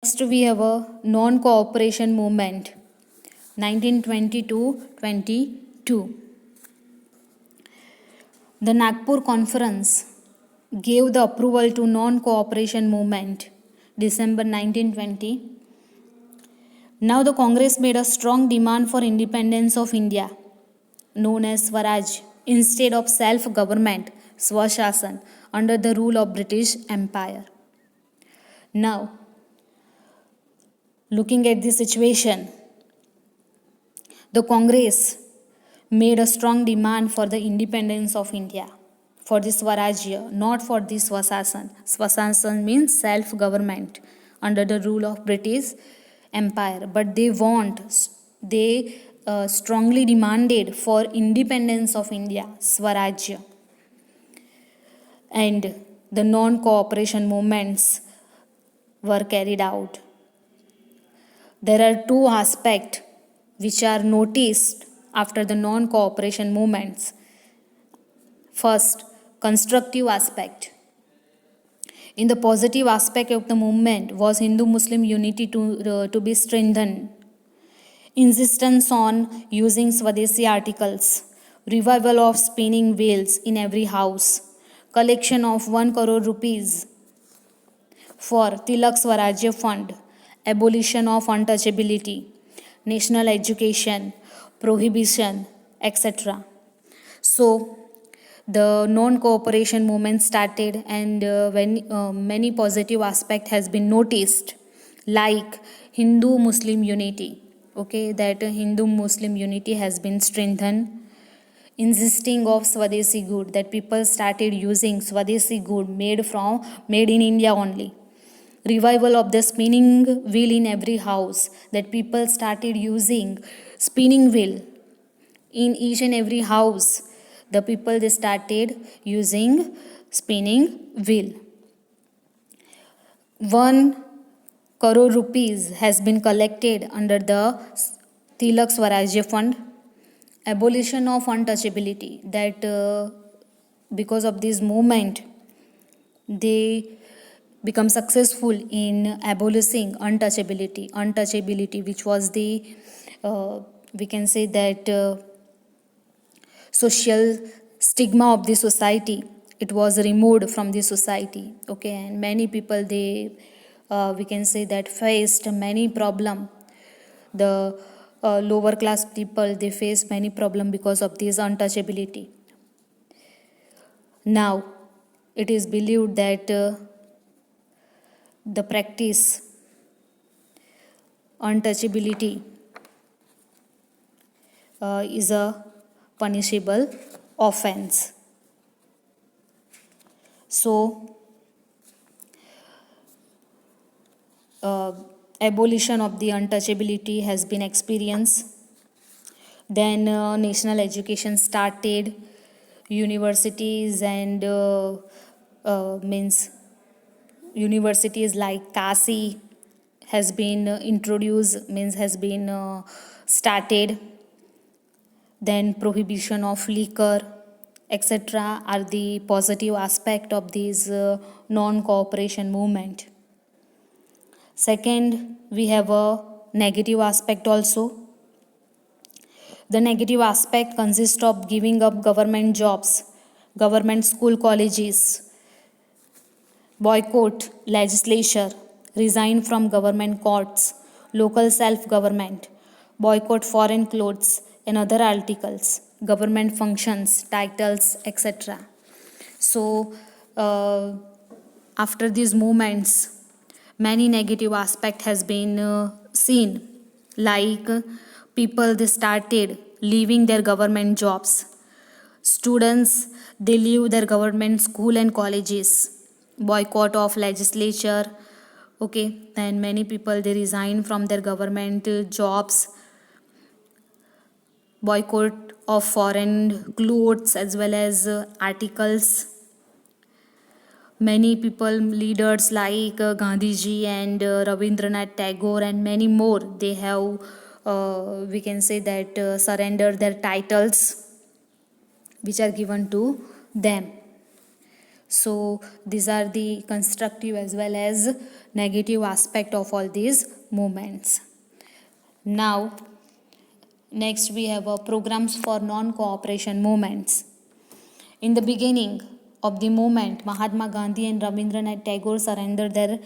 Next, we have a non cooperation movement 1920 to 22. The Nagpur Conference gave the approval to non cooperation movement December 1920. Now, the Congress made a strong demand for independence of India, known as Swaraj, instead of self government, Swashasan, under the rule of British Empire. Now, looking at the situation, the Congress made a strong demand for the independence of India, for the Swarajya, not for the Swasasan. Swasasan means self-government under the rule of British Empire. But they strongly demanded for independence of India, Swarajya. And the non-cooperation movements were carried out. There are two aspects which are noticed after the non-cooperation movements. First, constructive aspect. In the positive aspect of the movement was Hindu-Muslim unity to be strengthened. Insistence on using Swadeshi articles, revival of spinning wheels in every house, collection of 1 crore rupees for Tilak Swarajya Fund, abolition of untouchability, national education, prohibition, etc. So, the non-cooperation movement started, and when many positive aspect has been noticed, like Hindu-Muslim unity. Okay, that Hindu-Muslim unity has been strengthened. Insisting of Swadeshi good, that people started using Swadeshi good made in India only. Revival of the spinning wheel in every house, that people started using spinning wheel in each and every house. The people they started using spinning wheel. 1 crore rupees has been collected under the Tilak Swarajya Fund. Abolition of untouchability, that because of this movement they become successful in abolishing untouchability, which was the we can say that social stigma of the society. It was removed from the society. Okay, and many people they we can say that faced many problem. The lower class people they face many problem because of this untouchability. Now it is believed that the practice untouchability is a punishable offense. So, abolition of the untouchability has been experienced. Then national education started, universities and means universities like Kasi has been introduced, means has been started. Then prohibition of liquor, etc. are the positive aspect of this non-cooperation movement. Second, we have a negative aspect also. The negative aspect consists of giving up government jobs, government school colleges, boycott legislature, resign from government courts, local self-government, boycott foreign clothes and other articles, government functions, titles, etc. So, after these movements, many negative aspect has been seen, like people they started leaving their government jobs, students they leave their government school and colleges, boycott of legislature. Okay, and many people they resign from their government jobs, boycott of foreign clothes as well as articles. Many people, leaders like Gandhiji and Rabindranath Tagore and many more, they have, we can say that, surrendered their titles which are given to them. So these are the constructive as well as negative aspect of all these movements. Now, next we have programs for non-cooperation movements. In the beginning of the movement, Mahatma Gandhi and Rabindranath Tagore surrendered their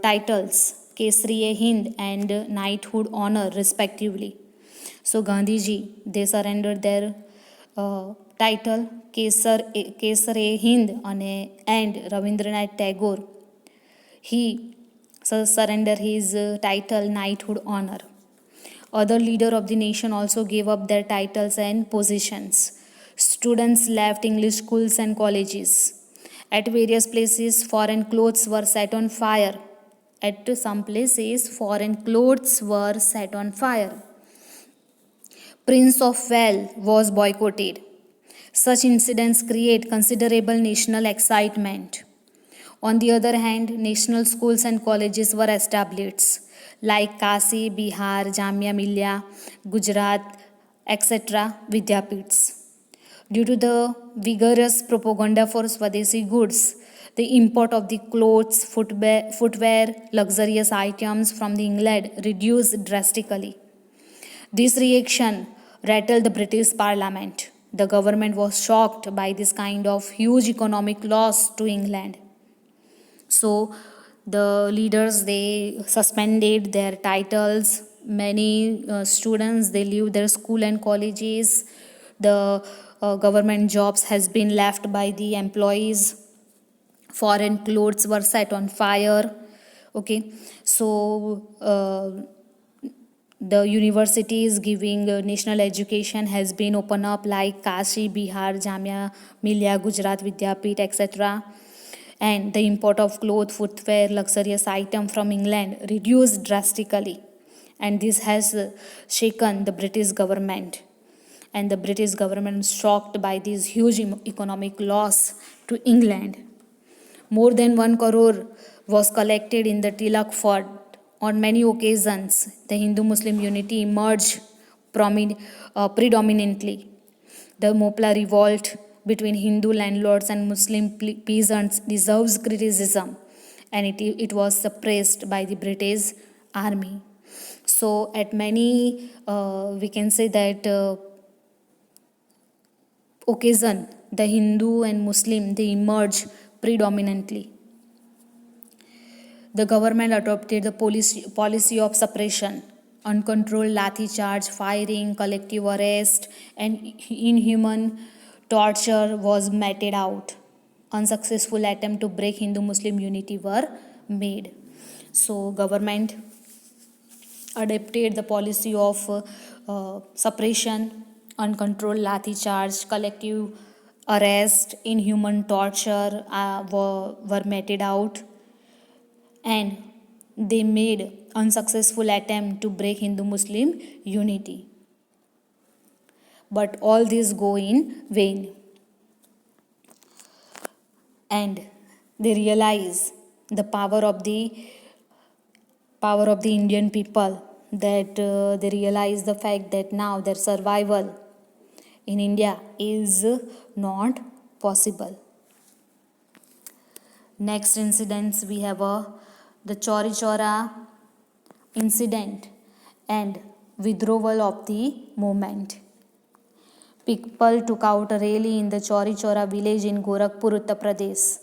titles Kesari-e-Hind and Knighthood Honor respectively. So Gandhiji, they surrendered their title Kesar-e-Hind and Rabindranath Tagore, he surrendered his title Knighthood Honor. Other leaders of the nation also gave up their titles and positions. Students left English schools and colleges. At various places, foreign clothes were set on fire. At some places, foreign clothes were set on fire. Prince of Wales was boycotted. Such incidents create considerable national excitement. On the other hand, national schools and colleges were established, like Kasi, Bihar, Jamia Millia, Gujarat, etc. Vidyapits. Due to the vigorous propaganda for Swadeshi goods, the import of the clothes, footwear, luxurious items from the England reduced drastically. This reaction rattled the British Parliament. The government was shocked by this kind of huge economic loss to England. So the leaders, they suspended their titles. Many students, they leave their school and colleges. The government jobs has been left by the employees. Foreign clothes were set on fire. Okay, so the universities giving national education has been opened up, like Kashi, Bihar, Jamia Millia, Gujarat Vidyapit, etc. And the import of clothes, footwear, luxurious item from England reduced drastically, and this has shaken the British government. And the British government is shocked by this huge economic loss to England. More than 1 crore was collected in the Tilak Fort. On many occasions, the Hindu-Muslim unity emerged predominantly. The Mopla revolt between Hindu landlords and Muslim peasants deserves criticism, and it was suppressed by the British army. So at many, we can say that occasion, the Hindu and Muslim, they emerge predominantly. The government adopted the policy of suppression, uncontrolled lathi charge, firing, collective arrest, and inhuman torture was meted out. Unsuccessful attempt to break Hindu-Muslim unity were made. So government adopted the policy of suppression, uncontrolled lathi charge, collective arrest, inhuman torture were meted out, and they made unsuccessful attempt to break Hindu-Muslim unity. But all these go in vain. And they realize the power of the Indian people, that they realize the fact that now their survival in India is not possible. Next incidents we have the Chauri Chaura incident and withdrawal of the movement. People took out a rally in the Chauri Chaura village in Gorakhpur, Uttar Pradesh.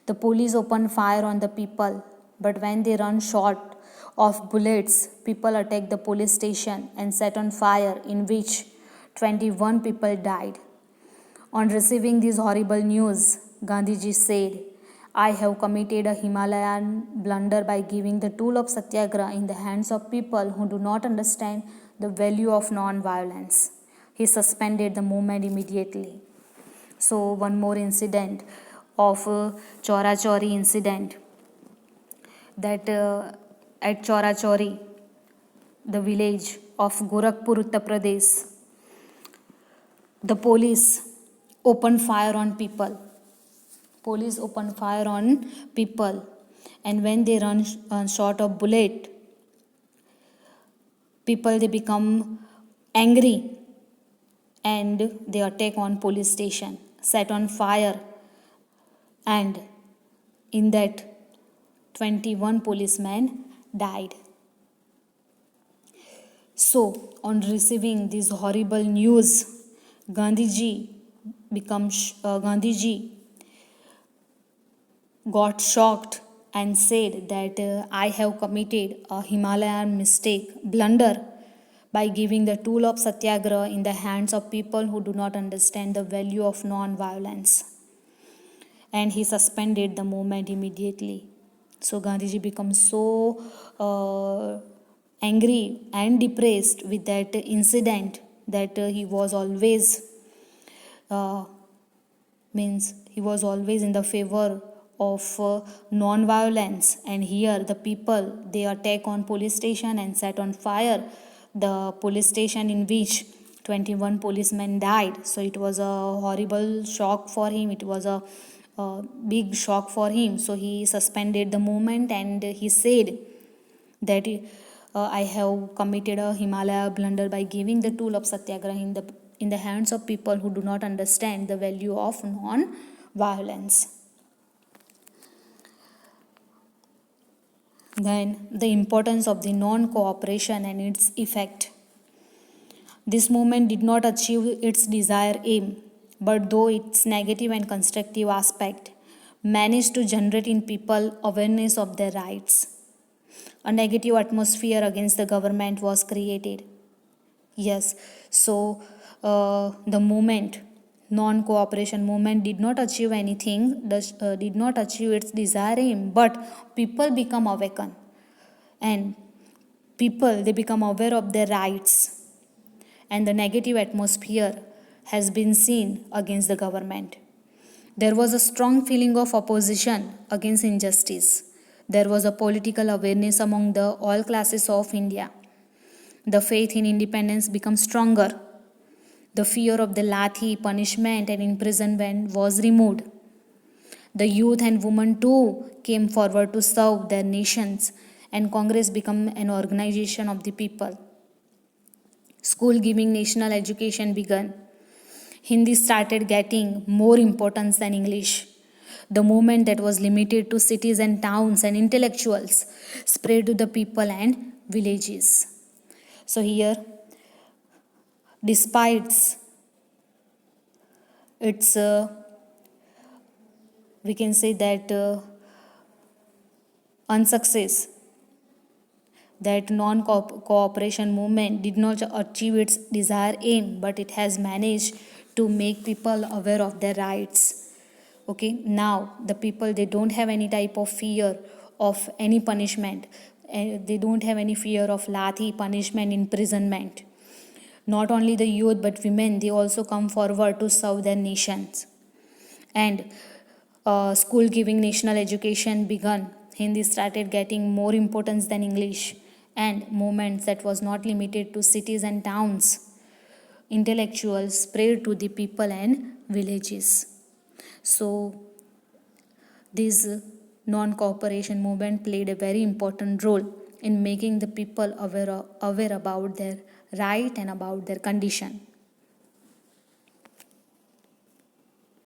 The police opened fire on the people, but when they run short of bullets, people attacked the police station and set on fire, in which 21 people died. On receiving this horrible news, Gandhiji said, I have committed a Himalayan blunder by giving the tool of Satyagraha in the hands of people who do not understand the value of non-violence. He suspended the movement immediately. So one more incident of Chaura Chauri incident, that at Chaura Chauri, the village of Gorakhpur, Uttar Pradesh, the police opened fire on people. And when they run short of bullet, people, they become angry and they attack on police station, set on fire and in that 21 policemen died. So, on receiving this horrible news, Gandhiji got shocked and said that I have committed a Himalayan blunder, by giving the tool of satyagraha in the hands of people who do not understand the value of non-violence. And he suspended the movement immediately. So Gandhiji becomes so angry and depressed with that incident that he was always in the favor of non-violence, and here the people, they attack on police station and set on fire the police station in which 21 policemen died. So it was a horrible shock for him. It was a big shock for him. So he suspended the movement and he said that I have committed a Himalaya blunder by giving the tool of satyagraha in the hands of people who do not understand the value of non-violence. Then the importance of the non-cooperation and its effect. This movement did not achieve its desired aim, but though its negative and constructive aspect managed to generate in people awareness of their rights, a negative atmosphere against the government was created. Yes, so the movement, non-cooperation movement, did not achieve anything, did not achieve its desired aim, but people become awakened, and people, they become aware of their rights, and the negative atmosphere has been seen against the government. There was a strong feeling of opposition against injustice. There was a political awareness among the all classes of India. The faith in independence became stronger. The fear of the lathi, punishment, and imprisonment was removed. The youth and women too came forward to serve their nations, and Congress became an organization of the people. School giving national education began. Hindi started getting more importance than English. The movement that was limited to cities and towns and intellectuals spread to the people and villages. So here, despite its, we can say that unsuccess, that non-cooperation movement did not achieve its desired aim, but it has managed to make people aware of their rights. Okay, now the people, they don't have any type of fear of any punishment. They don't have any fear of lathi, punishment, imprisonment. Not only the youth but women, they also come forward to serve their nations. And school giving national education began. Hindi started getting more importance than English, and movements that was not limited to cities and towns, intellectuals spread to the people and villages. So this non-cooperation movement played a very important role in making the people aware about their right and about their condition.